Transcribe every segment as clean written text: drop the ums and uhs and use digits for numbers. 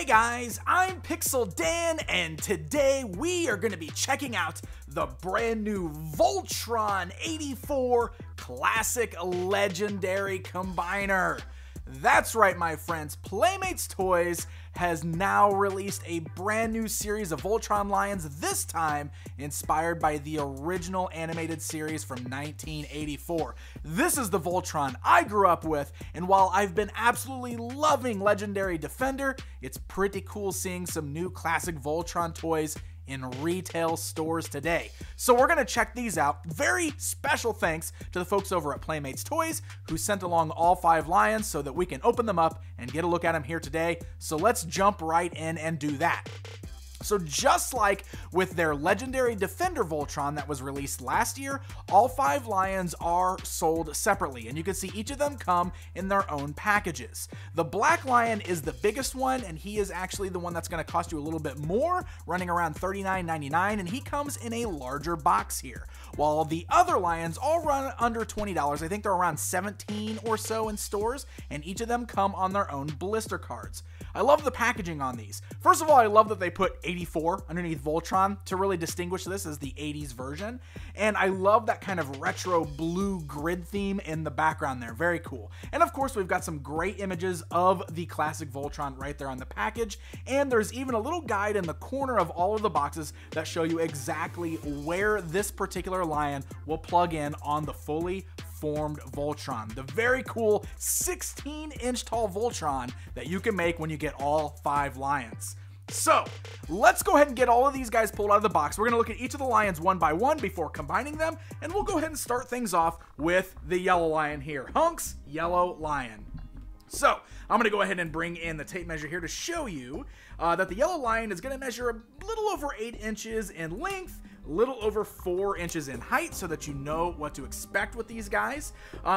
guys, I'm Pixel Dan, and today we are going to be checking out the brand new Voltron 84 Classic Legendary Combiner. That's right, my friends, Playmates Toys has now released a brand new series of Voltron Lions, this time inspired by the original animated series from 1984. This is the Voltron I grew up with, and while I've been absolutely loving Legendary Defender, it's pretty cool seeing some new classic Voltron toys in retail stores today. So we're gonna check these out. Very special thanks to the folks over at Playmates Toys who sent along all 5 Lions so that we can open them up and get a look at them here today. So let's jump right in and do that. So just like with their Legendary Defender Voltron that was released last year, all 5 Lions are sold separately, and you can see each of them come in their own packages. The Black Lion is the biggest one, and he is actually the one that's going to cost you a little bit more, running around $39.99, and he comes in a larger box here. While the other Lions all run under $20, I think they're around 17 or so in stores, and each of them come on their own blister cards. I love the packaging on these. First of all, I love that they put 84 underneath Voltron to really distinguish this as the 80s version. And I love that kind of retro blue grid theme in the background there. Very cool. And of course, we've got some great images of the classic Voltron right there on the package. And there's even a little guide in the corner of all of the boxes that show you exactly where this particular Lion will plug in on the fully formed Voltron. The very cool 16-inch tall Voltron that you can make when you get all 5 Lions. So, let's go ahead and get all of these guys pulled out of the box. We're going to look at each of the Lions one by one before combining them, and we'll go ahead and start things off with the yellow Lion here. Hunks Yellow Lion. So, I'm going to go ahead and bring in the tape measure here to show you that the yellow Lion is going to measure a little over 8 inches in length, little over 4 inches in height, so that you know what to expect with these guys.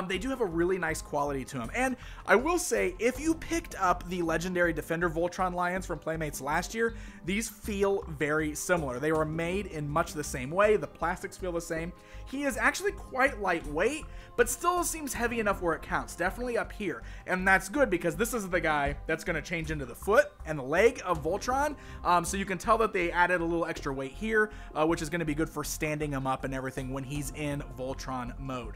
They do have a really nice quality to them. And I will say, if you picked up the Legendary Defender Voltron Lions from Playmates last year, these feel very similar. They were made in much the same way. The plastics feel the same. He is actually quite lightweight, but still seems heavy enough where it counts, definitely up here. And that's good because this is the guy that's going to change into the foot and the leg of Voltron. So you can tell that they added a little extra weight here, which is going to be good for standing him up and everything when he's in Voltron mode.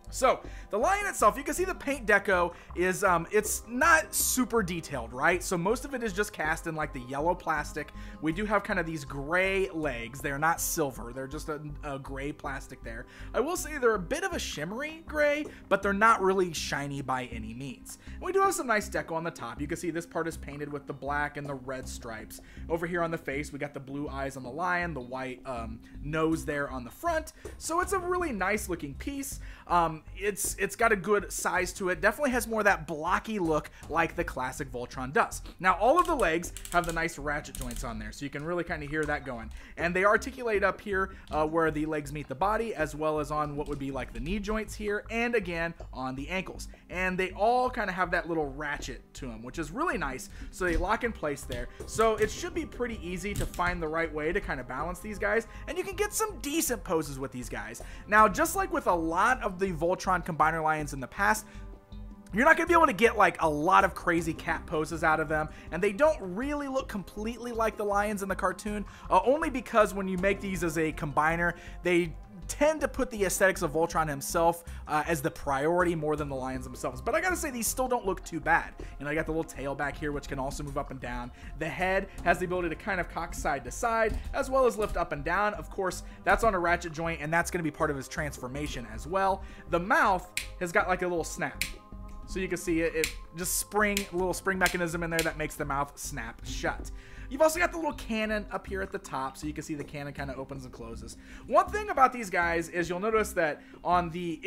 So, the Lion itself, you can see the paint deco is, it's not super detailed, right? So most of it is just cast in like the yellow plastic. We do have kind of these gray legs. They're not silver. They're just a gray plastic there. I will say they're a bit of a shimmery gray, but they're not really shiny by any means. And we do have some nice deco on the top. You can see this part is painted with the black and the red stripes. Over here on the face, we got the blue eyes on the lion, the white nose there on the front. So it's a really nice looking piece. It's got a good size to it. Definitely has more of that blocky look like the classic Voltron does. Now, all of the legs have the nice ratchet joints on there, so you can really kind of hear that going. And they articulate up here where the legs meet the body, as well as on what would be like the knee joints here, and again on the ankles. And they all kind of have that little ratchet to them, which is really nice. So they lock in place there. So it should be pretty easy to find the right way to kind of balance these guys, and you can get some decent poses with these guys. Now, just like with a lot of the Voltron Combiner Lions in the past, you're not going to be able to get like a lot of crazy cat poses out of them, and they don't really look completely like the Lions in the cartoon, only because when you make these as a combiner, they tend to put the aesthetics of Voltron himself as the priority more than the Lions themselves. But I gotta say, these still don't look too bad. You know, I got the little tail back here, which can also move up and down. The head has the ability to kind of cock side to side, as well as lift up and down. Of course, that's on a ratchet joint, and that's gonna be part of his transformation as well. The mouth has got like a little snap. So you can see it just a little spring mechanism in there that makes the mouth snap shut. You've also got the little cannon up here at the top, so you can see the cannon kind of opens and closes. One thing about these guys is you'll notice that on the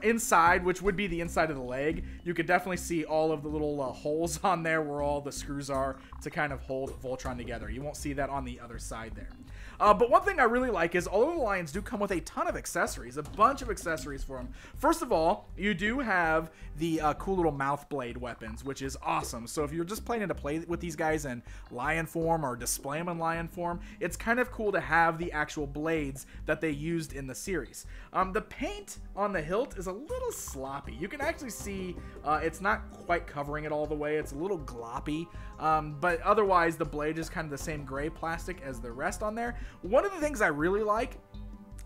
inside, which would be the inside of the leg, you could definitely see all of the little holes on there where all the screws are to kind of hold Voltron together. You won't see that on the other side there. But one thing I really like is all of the lions do come with a ton of accessories, a bunch of accessories for them. First of all, you do have the cool little mouth blade weapons, which is awesome. So if you're just planning to play with these guys in lion form or display them in lion form, it's kind of cool to have the actual blades that they used in the series. The paint on the hilt is a little sloppy. You can actually see it's not quite covering it all the way. It's a little gloppy, but otherwise the blade is kind of the same gray plastic as the rest on there. One of the things I really like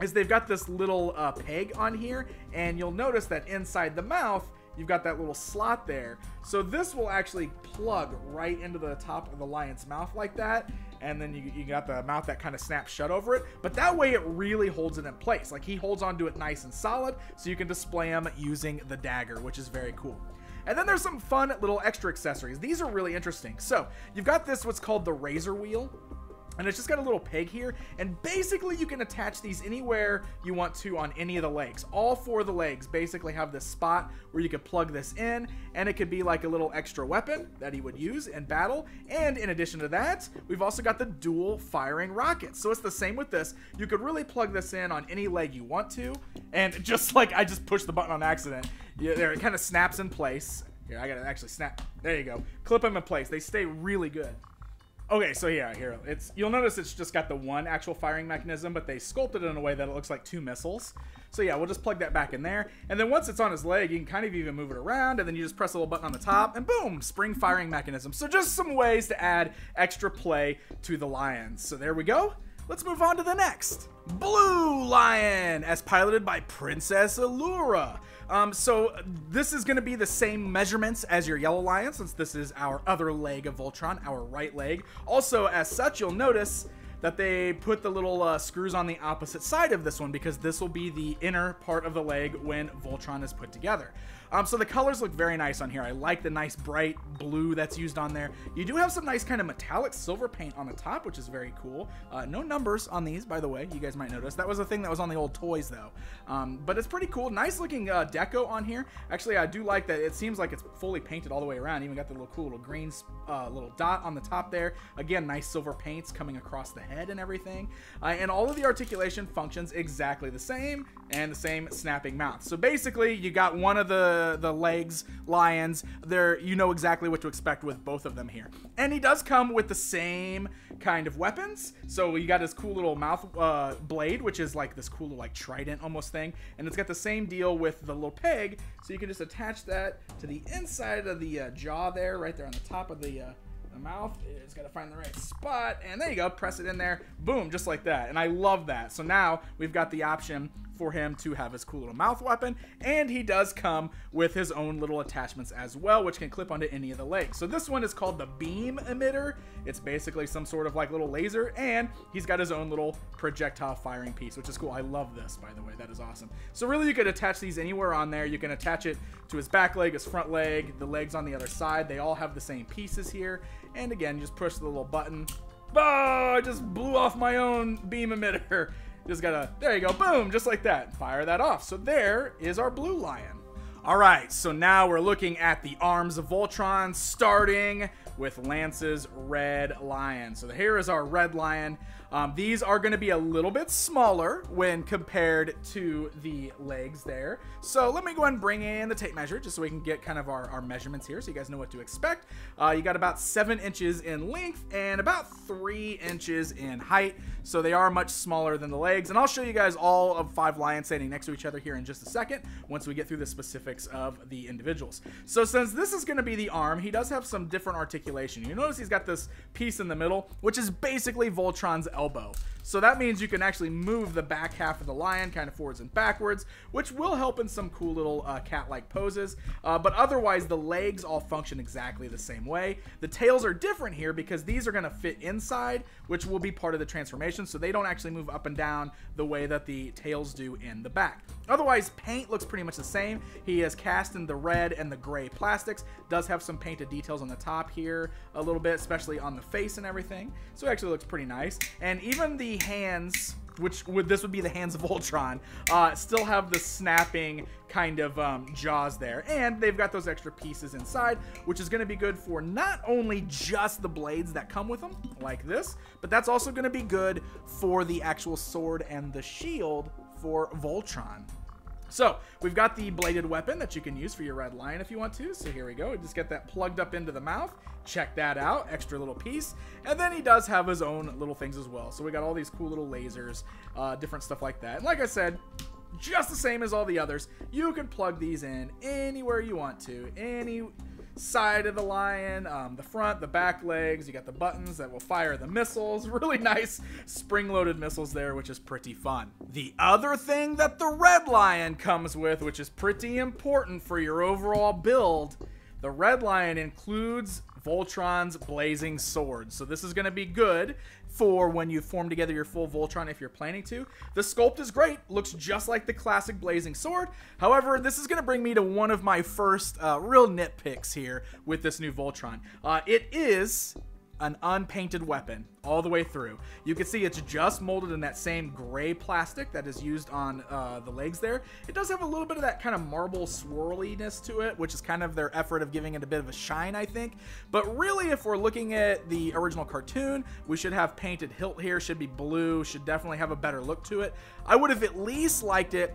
is they've got this little peg on here, and you'll notice that inside the mouth you've got that little slot there. So this will actually plug right into the top of the lion's mouth like that, and then you got the mouth that kind of snaps shut over it, but that way it really holds it in place. Like, he holds onto it nice and solid, so you can display him using the dagger, which is very cool. And then there's some fun little extra accessories. These are really interesting. So you've got this, what's called the razor wheel, and it's just got a little peg here, and basically you can attach these anywhere you want to on any of the legs. All 4 of the legs basically have this spot where you could plug this in, and it could be like a little extra weapon that he would use in battle. And in addition to that, we've also got the dual firing rockets. So it's the same with this. You could really plug this in on any leg you want to, and just like I just pushed the button on accident, there, it kind of snaps in place. Here, I gotta actually snap. There you go. Clip them in place. They stay really good. Okay, so yeah, here, you'll notice it's just got the one actual firing mechanism, but they sculpted it in a way that it looks like 2 missiles. So yeah, we'll just plug that back in there. And then once it's on his leg, you can kind of even move it around, and then you just press a little button on the top, and boom, spring firing mechanism. So just some ways to add extra play to the lions. So there we go. Let's move on to the next. Blue Lion, as piloted by Princess Allura. So this is going to be the same measurements as your Yellow Lion, since this is our other leg of Voltron, our right leg. Also, as such, you'll notice that they put the little screws on the opposite side of this one, because this will be the inner part of the leg when Voltron is put together. So the colors look very nice on here. I like the nice bright blue that's used on there. You do have some nice kind of metallic silver paint on the top, which is very cool. No numbers on these, by the way. You guys might notice. That was a thing that was on the old toys, though. But it's pretty cool. Nice looking deco on here. Actually, I do like that it seems like it's fully painted all the way around. Even got the little cool little green little dot on the top there. Again, nice silver paints coming across the head and everything. And all of the articulation functions exactly the same, and the same snapping mouth. So basically, you got one of the legs, lions, there, you know exactly what to expect with both of them here. And he does come with the same kind of weapons. So you got his cool little mouth blade, which is like this cool little like trident almost thing, and it's got the same deal with the little peg, so you can just attach that to the inside of the jaw there, right there on the top of the mouth. It's got to find the right spot, and there you go, press it in there, boom, just like that. And I love that. So now we've got the option for him to have his cool little mouth weapon, and he does come with his own little attachments as well, which can clip onto any of the legs. So this one is called the beam emitter. It's basically some sort of like little laser, and he's got his own little projectile firing piece, which is cool. I love this, by the way. That is awesome. So really, you could attach these anywhere on there. You can attach it to his back leg, his front leg, the legs on the other side. They all have the same pieces here. And again, you just push the little button. Oh, I just blew off my own beam emitter. Just gotta, there you go, boom, just like that. Fire that off. So there is our Blue Lion. All right, so now we're looking at the arms of Voltron, starting with Lance's Red Lion. So here is our Red Lion. These are going to be a little bit smaller when compared to the legs there. So let me go ahead and bring in the tape measure just so we can get kind of our measurements here so you guys know what to expect. You got about 7 inches in length and about 3 inches in height. So they are much smaller than the legs. And I'll show you guys all of 5 lions standing next to each other here in just a second once we get through the specifics of the individuals. So since this is going to be the arm, he does have some different articulation. You notice he's got this piece in the middle, which is basically Voltron's elbow. So that means you can actually move the back half of the lion kind of forwards and backwards, which will help in some cool little cat-like poses. But otherwise, the legs all function exactly the same way. The tails are different here because these are going to fit inside, which will be part of the transformation, so they don't actually move up and down the way that the tails do in the back. Otherwise, paint looks pretty much the same. He is cast in the red and the gray plastics. Does have some painted details on the top here a little bit, especially on the face and everything. So it actually looks pretty nice. And even the hands, which this would be the hands of Voltron, still have the snapping kind of jaws there, and they've got those extra pieces inside, which is going to be good for not only just the blades that come with them like this, but that's also going to be good for the actual sword and the shield for Voltron. So we've got the bladed weapon that you can use for your Red Lion if you want to. So here we go. Just get that plugged up into the mouth. Check that out. Extra little piece. And then he does have his own little things as well. So we got all these cool little lasers, different stuff like that. And like I said, just the same as all the others, you can plug these in anywhere you want to. Any side of the lion, the front, the back legs. You got the buttons that will fire the missiles. Really nice spring-loaded missiles there, which is pretty fun. The other thing that the Red Lion comes with, which is pretty important for your overall build, the Red Lion includes Voltron's blazing sword. So this is going to be good for when you form together your full Voltron if you're planning to. The sculpt is great, looks just like the classic blazing sword. However, this is going to bring me to one of my first real nitpicks here with this new Voltron. It is an unpainted weapon all the way through. You can see it's just molded in that same gray plastic that is used on the legs there. It does have a little bit of that kind of marble swirliness to it, which is kind of their effort of giving it a bit of a shine, I think. But really, if we're looking at the original cartoon, we should have painted hilt here, should be blue, should definitely have a better look to it. I would have at least liked it.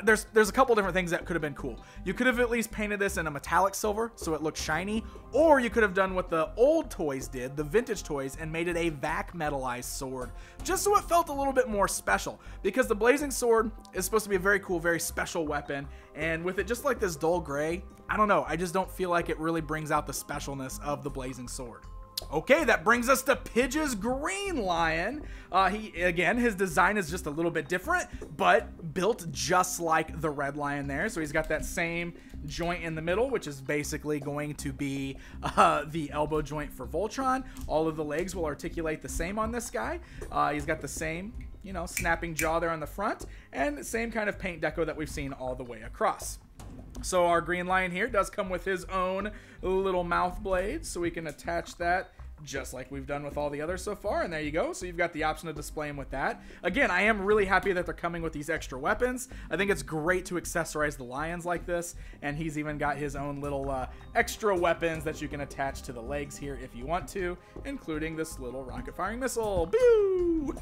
There's a couple different things that could have been cool. You could have at least painted this in a metallic silver so it looked shiny, or you could have done what the old toys did, the vintage toys, and made it a vac metallized sword, just so it felt a little bit more special, because the blazing sword is supposed to be a very cool, very special weapon, and with it just like this dull gray, I don't know, I just don't feel like it really brings out the specialness of the blazing sword. Okay, that brings us to Pidge's Green Lion. Again, his design is just a little bit different, but built just like the Red Lion there. So he's got that same joint in the middle, which is basically going to be the elbow joint for Voltron. All of the legs will articulate the same on this guy. He's got the same, you know, snapping jaw there on the front, and the same kind of paint deco that we've seen all the way across. So our Green Lion here does come with his own little mouth blade, so we can attach that just like we've done with all the others so far, and there you go. So you've got the option to display them with that. Again, I am really happy that they're coming with these extra weapons. I think it's great to accessorize the lions like this, and he's even got his own little extra weapons that you can attach to the legs here if you want to, including this little rocket-firing missile. Boo!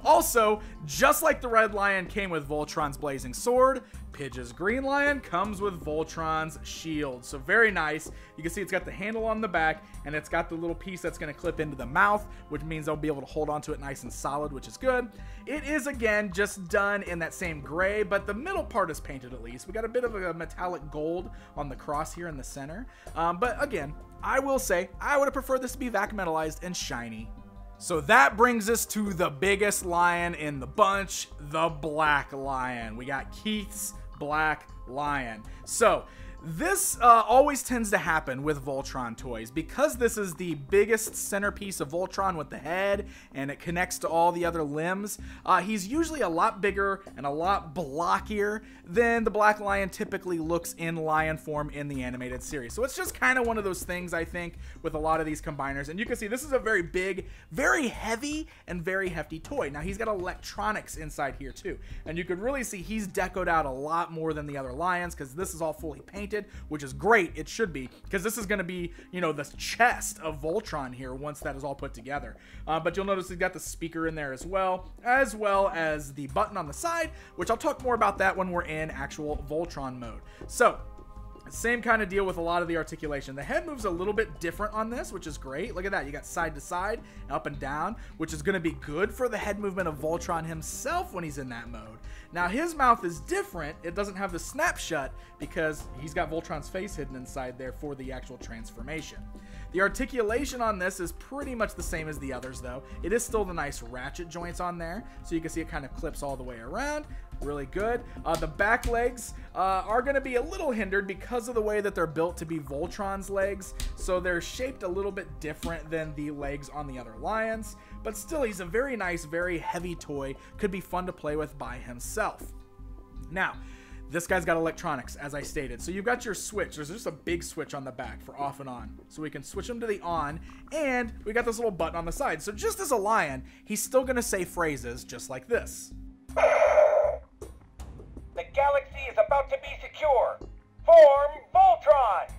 Also, just like the Red Lion came with Voltron's blazing sword, Pidge's Green Lion comes with Voltron's shield. So very nice. You can see it's got the handle on the back, and it's got the little piece that's going to clip into the mouth, which means they'll be able to hold onto it nice and solid, which is good. It is, again, just done in that same gray, but the middle part is painted at least. We got a bit of a metallic gold on the cross here in the center. But again, I will say, I would have preferred this to be vac metallized and shiny. So that brings us to the biggest lion in the bunch, the Black Lion. We got Keith's Black Lion. So this always tends to happen with Voltron toys, because this is the biggest centerpiece of Voltron with the head, and it connects to all the other limbs. He's usually a lot bigger and a lot blockier than the Black Lion typically looks in lion form in the animated series. So it's just kind of one of those things, I think, with a lot of these combiners. And you can see this is a very big, very heavy, and very hefty toy. Now he's got electronics inside here too, and you can really see he's decoed out a lot more than the other lions, because this is all fully painted, which is great. It should be, because this is going to be, you know, the chest of Voltron here once that is all put together. But you'll notice he's got the speaker in there as well as the button on the side, which I'll talk more about that when we're in actual Voltron mode. So same kind of deal with a lot of the articulation. The head moves a little bit different on this, which is great. Look at that. You got side to side, up and down, which is going to be good for the head movement of Voltron himself when he's in that mode. Now his mouth is different. It doesn't have the snap shut because he's got Voltron's face hidden inside there for the actual transformation. The articulation on this is pretty much the same as the others, though. It is still the nice ratchet joints on there, so you can see it kind of clips all the way around. Really good. The back legs are going to be a little hindered because of the way that they're built to be Voltron's legs, so they're shaped a little bit different than the legs on the other lions, but still, he's a very nice, very heavy toy. Could be fun to play with by himself. Now, this guy's got electronics, as I stated. So you've got your switch. There's just a big switch on the back for off and on. So we can switch him to the on, and we got this little button on the side. So just as a lion, he's still going to say phrases just like this. The galaxy is about to be secure. Form Voltron!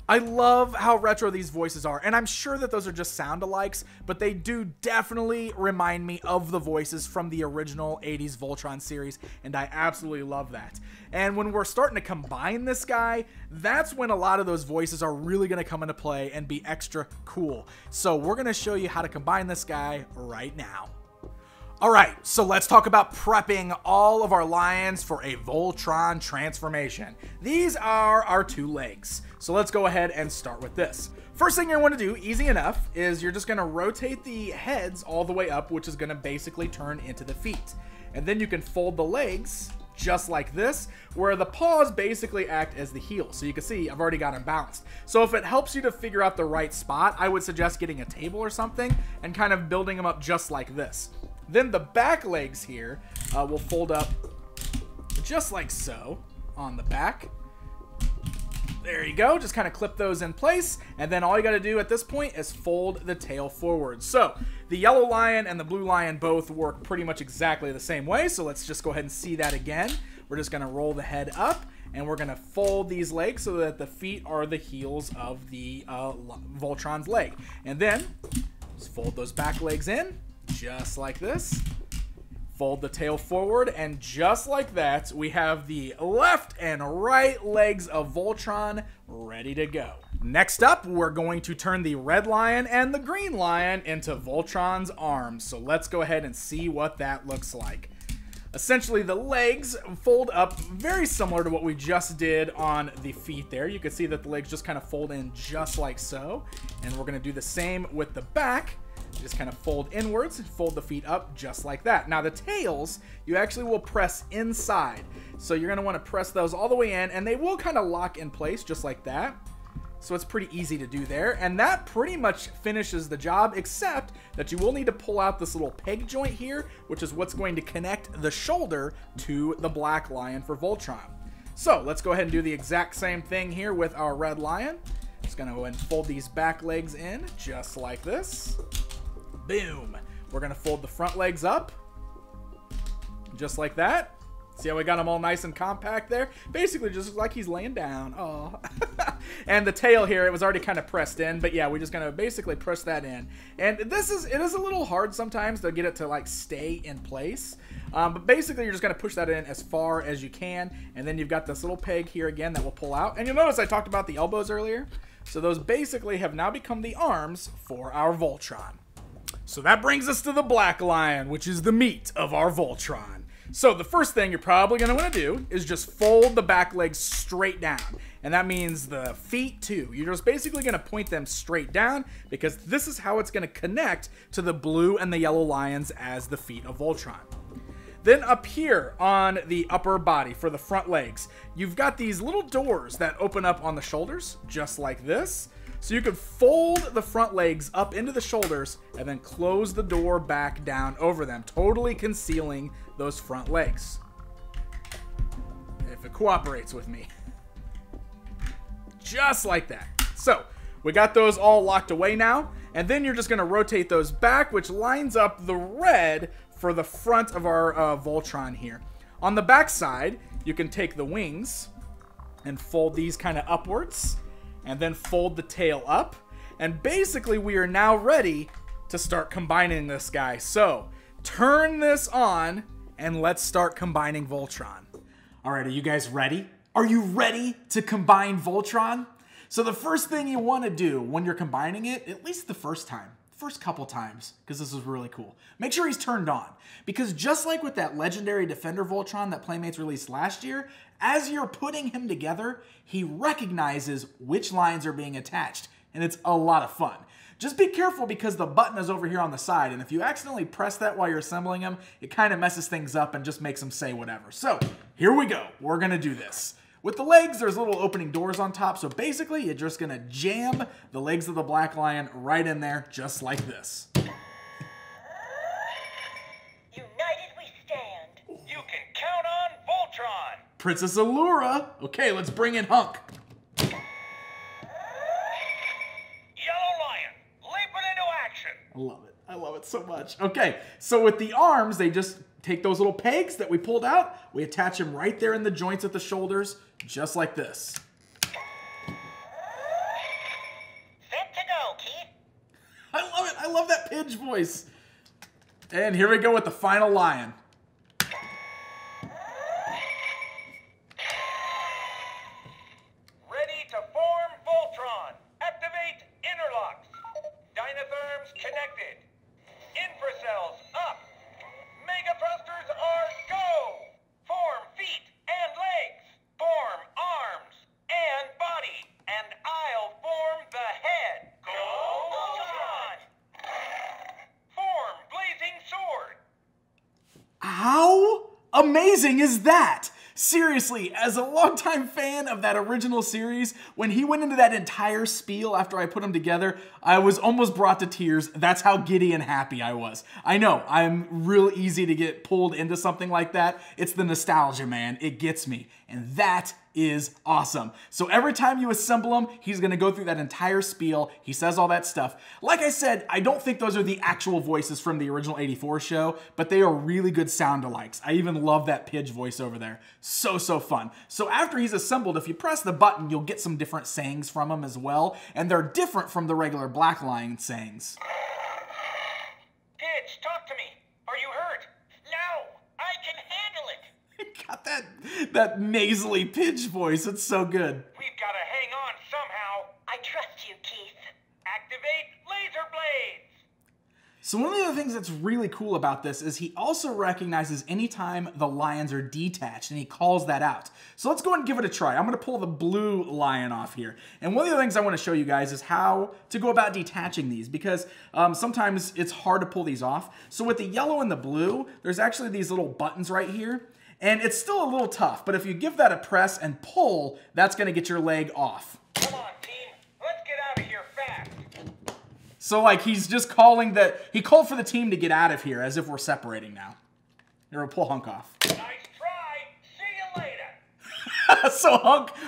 I love how retro these voices are, and I'm sure that those are just sound-alikes, but they do definitely remind me of the voices from the original 80s Voltron series, and I absolutely love that. And when we're starting to combine this guy, that's when a lot of those voices are really going to come into play and be extra cool. So we're going to show you how to combine this guy right now. Alright, so let's talk about prepping all of our lions for a Voltron transformation. These are our 2 legs. So let's go ahead and start with this. First thing you want to do, easy enough, is you're just going to rotate the heads all the way up, which is going to basically turn into the feet. And then you can fold the legs just like this, where the paws basically act as the heels. So you can see I've already got them balanced. So if it helps you to figure out the right spot, I would suggest getting a table or something and kind of building them up just like this. Then the back legs here will fold up just like so on the back. There you go, just kind of clip those in place, and then all you got to do at this point is fold the tail forward. So the yellow lion and the blue lion both work pretty much exactly the same way, so let's just go ahead and see that again. We're just going to roll the head up, and we're going to fold these legs so that the feet are the heels of the Voltron's leg. And then just fold those back legs in, just like this. Fold the tail forward, and just like that, we have the left and right legs of Voltron ready to go. Next up, we're going to turn the red lion and the green lion into Voltron's arms. So let's go ahead and see what that looks like. Essentially, the legs fold up very similar to what we just did on the feet there. You can see that the legs just kind of fold in just like so. And we're going to do the same with the back. Just kind of fold inwards and fold the feet up just like that. Now the tails, you actually will press inside. So you're going to want to press those all the way in, and they will kind of lock in place just like that. So it's pretty easy to do there. And that pretty much finishes the job, except that you will need to pull out this little peg joint here, which is what's going to connect the shoulder to the black lion for Voltron. So let's go ahead and do the exact same thing here with our red lion. Just going to go ahead and fold these back legs in just like this. Boom. We're going to fold the front legs up just like that. See how we got them all nice and compact there? Basically just like he's laying down. Oh. And the tail here, it was already kind of pressed in, but yeah, we're just going to basically press that in. And it is a little hard sometimes to get it to like stay in place. But basically you're just going to push that in as far as you can, and then you've got this little peg here again that will pull out. And you'll notice I talked about the elbows earlier. So those basically have now become the arms for our Voltron. So that brings us to the black lion, which is the meat of our Voltron. So the first thing you're probably going to want to do is just fold the back legs straight down. And that means the feet too. You're just basically going to point them straight down, because this is how it's going to connect to the blue and the yellow lions as the feet of Voltron. Then up here on the upper body for the front legs, you've got these little doors that open up on the shoulders, just like this. So you can fold the front legs up into the shoulders and then close the door back down over them, totally concealing those front legs. If it cooperates with me. Just like that. So we got those all locked away now, and then you're just going to rotate those back, which lines up the red for the front of our Voltron here. On the back side, you can take the wings and fold these kind of upwards, and then fold the tail up, and basically we are now ready to start combining this guy. So turn this on and let's start combining Voltron. All right, are you guys ready? Are you ready to combine Voltron? So the first thing you want to do when you're combining it, at least the first couple times, because this is really cool, make sure he's turned on. Because just like with that legendary Defender Voltron that Playmates released last year, as you're putting him together, he recognizes which lines are being attached, and it's a lot of fun. Just be careful, because the button is over here on the side, and if you accidentally press that while you're assembling him, it kind of messes things up and just makes him say whatever. So here we go. We're going to do this. With the legs, there's little opening doors on top, so basically you're just going to jam the legs of the black lion right in there, just like this. United we stand. You can count on Voltron. Princess Allura. Okay, let's bring in Hunk. Yellow Lion, leaping into action. I love it. I love it so much. Okay, so with the arms, they just take those little pegs that we pulled out, we attach them right there in the joints at the shoulders, just like this. Set to go, Keith. I love it. I love that Pidge voice. And here we go with the final lion. Ready to form Voltron. Activate interlocks. Dynatherms connected. Infracells up. Mega thrusters are go. Form feet and legs. Form arms and body. And I'll form the head. Go Voltron. Form blazing sword. How amazing is that? Seriously, as a longtime fan of that original series, when he went into that entire spiel after I put them together, I was almost brought to tears. That's how giddy and happy I was. I know, I'm real easy to get pulled into something like that. It's the nostalgia, man. It gets me. And that is awesome. So every time you assemble him, he's going to go through that entire spiel. He says all that stuff. Like I said, I don't think those are the actual voices from the original 84 show, but they are really good sound-alikes. I even love that Pidge voice over there. So fun. So after he's assembled, if you press the button, you'll get some different sayings from him as well, and they're different from the regular Black Lion sayings. Pidge, talk to me. Are you hurt? No, I can handle it. Got that nasally Pidge voice. It's so good. We've got to hang on somehow. I trust you, Keith. Activate laser blades. So one of the other things that's really cool about this is he also recognizes anytime the lions are detached, and he calls that out. So let's go ahead and give it a try. I'm going to pull the blue lion off here. And one of the other things I want to show you guys is how to go about detaching these, because sometimes it's hard to pull these off. So with the yellow and the blue, there's actually these little buttons right here. And it's still a little tough, but if you give that a press and pull, that's going to get your leg off. Come on, team. Let's get out of here fast. So like he's just calling that, he called for the team to get out of here as if we're separating now. Here, we'll pull Hunk off. Nice try. See you later. So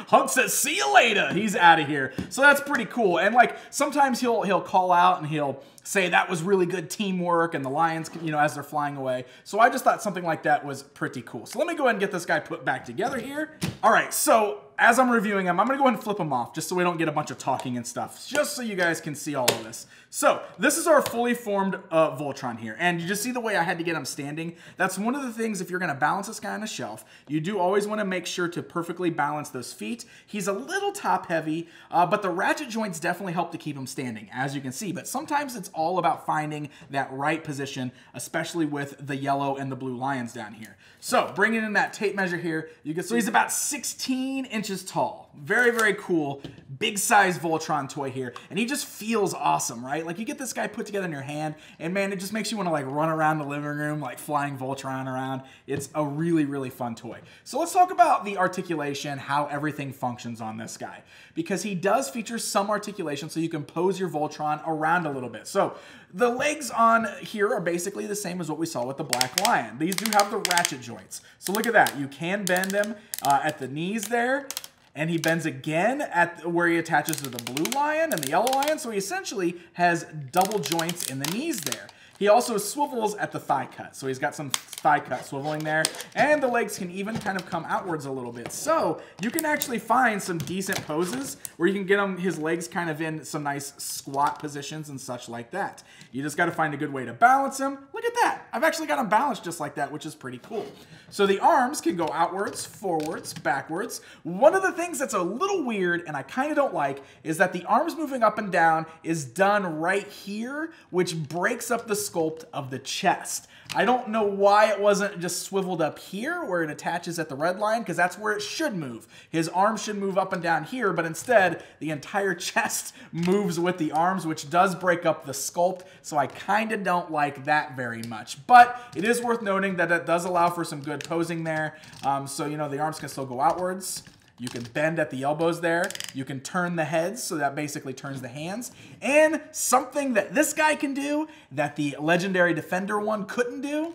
Hunk says, see you later. He's out of here. So that's pretty cool. And like sometimes he'll call out and he'll say that was really good teamwork, and the lions, you know, as they're flying away. So I just thought something like that was pretty cool. So let me go ahead and get this guy put back together here. All right, so as I'm reviewing him, I'm gonna go ahead and flip him off just so we don't get a bunch of talking and stuff, just so you guys can see all of this. So this is our fully formed Voltron here, and you just see the way I had to get him standing. That's one of the things, if you're gonna balance this guy on a shelf, you do always wanna make sure to perfectly balance those feet. He's a little top heavy, but the ratchet joints definitely help to keep him standing, as you can see, but sometimes it's all about finding that right position, especially with the yellow and the blue lions down here. So bringing in that tape measure here, you can see he's about 16 inches tall. Very cool, big size Voltron toy here, and he just feels awesome, right? Like you get this guy put together in your hand, and man, it just makes you want to like run around the living room like flying Voltron around. It's a really fun toy. So let's talk about the articulation, how everything functions on this guy, because he does feature some articulation, so you can pose your Voltron around a little bit. So the legs on here are basically the same as what we saw with the Black Lion. These do have the ratchet joints. So look at that. You can bend them at the knees there, and he bends again at where he attaches to the blue lion and the yellow lion. So he essentially has double joints in the knees there. He also swivels at the thigh cut. So he's got some thigh cut swiveling there. And the legs can even kind of come outwards a little bit. So you can actually find some decent poses where you can get his legs kind of in some nice squat positions and such like that. You just got to find a good way to balance him. Look at that. I've actually got him balanced just like that, which is pretty cool. So the arms can go outwards, forwards, backwards. One of the things that's a little weird and I kind of don't like is that the arms moving up and down is done right here, which breaks up the sculpt of the chest. I don't know why it wasn't just swiveled up here where it attaches at the red line, because that's where it should move. His arms should move up and down here, but instead the entire chest moves with the arms, which does break up the sculpt, so I kind of don't like that very much. But it is worth noting that it does allow for some good posing there. So, you know, the arms can still go outwards. You can bend at the elbows there. You can turn the heads, so that basically turns the hands. And something that this guy can do that the Legendary Defender one couldn't do,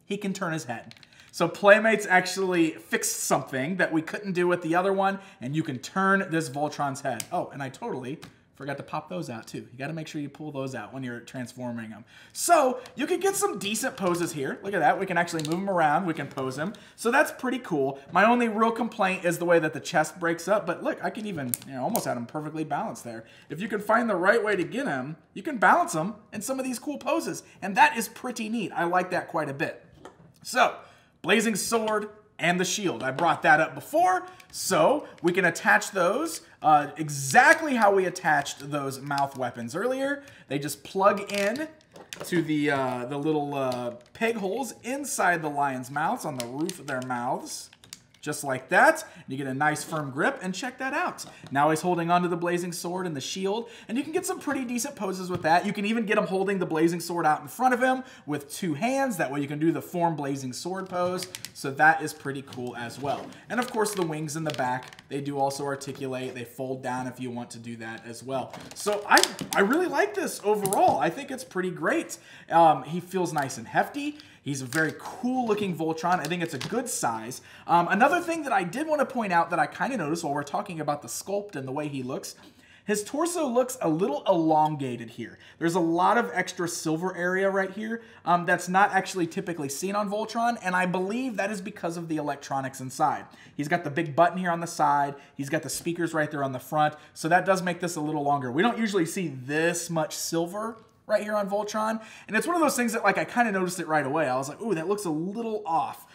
he can turn his head. So Playmates actually fixed something that we couldn't do with the other one, and you can turn this Voltron's head. Oh, and I totally Forgot to pop those out too. You got to make sure you pull those out when you're transforming them. So you can get some decent poses here. Look at that. We can actually move them around. We can pose them. So that's pretty cool. My only real complaint is the way that the chest breaks up. But look, I can even, almost had them perfectly balanced there. If you can find the right way to get them, you can balance them in some of these cool poses. And that is pretty neat. I like that quite a bit. So, blazing sword and the shield. I brought that up before, so we can attach those exactly how we attached those mouth weapons earlier. They just plug in to the little peg holes inside the lion's mouths on the roof of their mouths. Just like that. You get a nice firm grip, and check that out. Now he's holding onto the blazing sword and the shield, and you can get some pretty decent poses with that. You can even get him holding the blazing sword out in front of him with two hands. That way you can do the form blazing sword pose. So that is pretty cool as well. And of course the wings in the back, they do also articulate. They fold down if you want to do that as well. So I really like this overall. I think it's pretty great. He feels nice and hefty. He's a very cool looking Voltron. I think it's a good size. Another thing that I did want to point out that I kind of noticed while we're talking about the sculpt and the way he looks, his torso looks a little elongated here. There's a lot of extra silver area right here that's not actually typically seen on Voltron, and I believe that is because of the electronics inside. He's got the big button here on the side. He's got the speakers right there on the front, so that does make this a little longer. We don't usually see this much silver right here on Voltron, and it's one of those things that, like, I kind of noticed it right away. I was like, ooh, that looks a little off.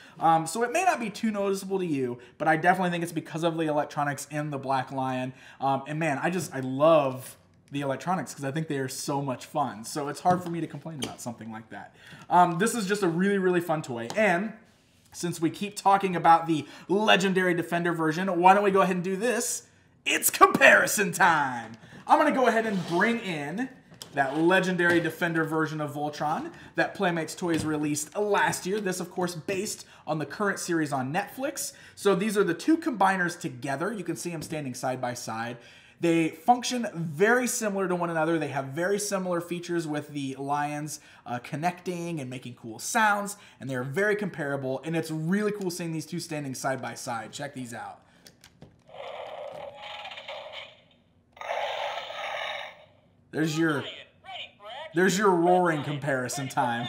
So it may not be too noticeable to you, but I definitely think it's because of the electronics in the Black Lion. And man, I love the electronics because I think they are so much fun. So it's hard for me to complain about something like that. This is just a really, really fun toy. And since we keep talking about the Legendary Defender version, why don't we go ahead and do this? It's comparison time. I'm going to go ahead and bring in that Legendary Defender version of Voltron that Playmates Toys released last year. This, of course, based on the current series on Netflix. So these are the two combiners together. You can see them standing side by side. They function very similar to one another. They have very similar features with the lions connecting and making cool sounds, and they're very comparable, and it's really cool seeing these two standing side by side. Check these out. There's your roaring comparison time.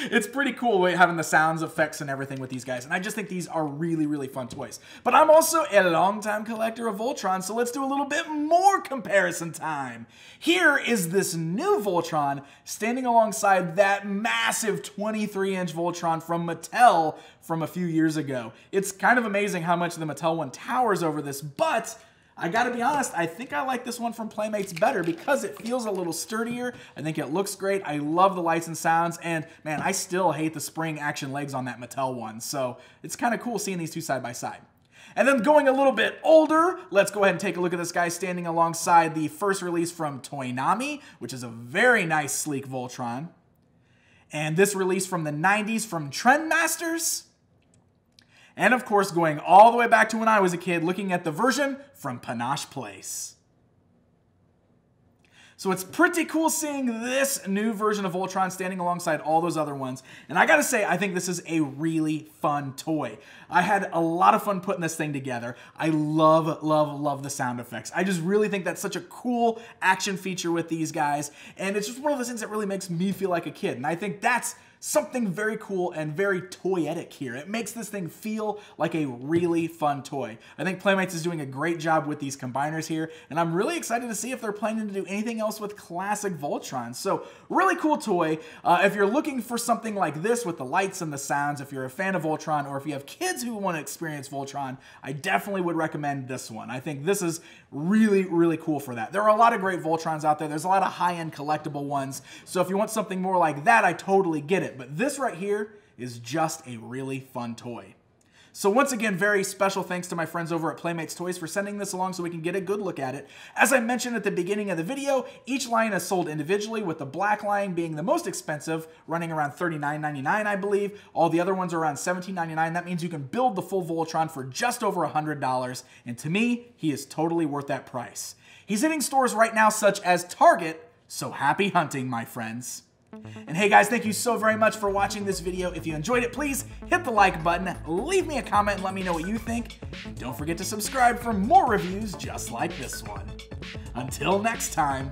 It's pretty cool having the sounds effects and everything with these guys. And I just think these are really, really fun toys. But I'm also a longtime collector of Voltron, so let's do a little bit more comparison time. Here is this new Voltron standing alongside that massive 23-inch Voltron from Mattel from a few years ago. It's kind of amazing how much the Mattel one towers over this, but I gotta be honest, I think I like this one from Playmates better because it feels a little sturdier. I think it looks great. I love the lights and sounds, and man, I still hate the spring action legs on that Mattel one, so it's kind of cool seeing these two side by side. And then going a little bit older, let's go ahead and take a look at this guy standing alongside the first release from Toynami, which is a very nice, sleek Voltron. And this release from the 90s from Trendmasters. And of course, going all the way back to when I was a kid, looking at the version from Panache Place. So it's pretty cool seeing this new version of Voltron standing alongside all those other ones. And I gotta say, I think this is a really fun toy. I had a lot of fun putting this thing together. I love, love, love the sound effects. I just really think that's such a cool action feature with these guys. And it's just one of those things that really makes me feel like a kid. And I think that's something very cool and very toyetic here. It makes this thing feel like a really fun toy. I think Playmates is doing a great job with these combiners here, and I'm really excited to see if they're planning to do anything else with classic Voltron. So, really cool toy. If you're looking for something like this with the lights and the sounds, if you're a fan of Voltron, or if you have kids who want to experience Voltron, I definitely would recommend this one. I think this is really, really cool for that. There are a lot of great Voltrons out there. There's a lot of high-end collectible ones, so if you want something more like that, I totally get it. But this right here is just a really fun toy. So once again, very special thanks to my friends over at Playmates Toys for sending this along so we can get a good look at it. As I mentioned at the beginning of the video, each lion is sold individually, with the Black Lion being the most expensive, running around $39.99, I believe. All the other ones are around $17.99. That means you can build the full Voltron for just over $100, and to me, he is totally worth that price. He's hitting stores right now such as Target, so happy hunting, my friends. And hey guys, thank you so very much for watching this video. If you enjoyed it, please hit the like button, leave me a comment and let me know what you think. And don't forget to subscribe for more reviews just like this one. Until next time.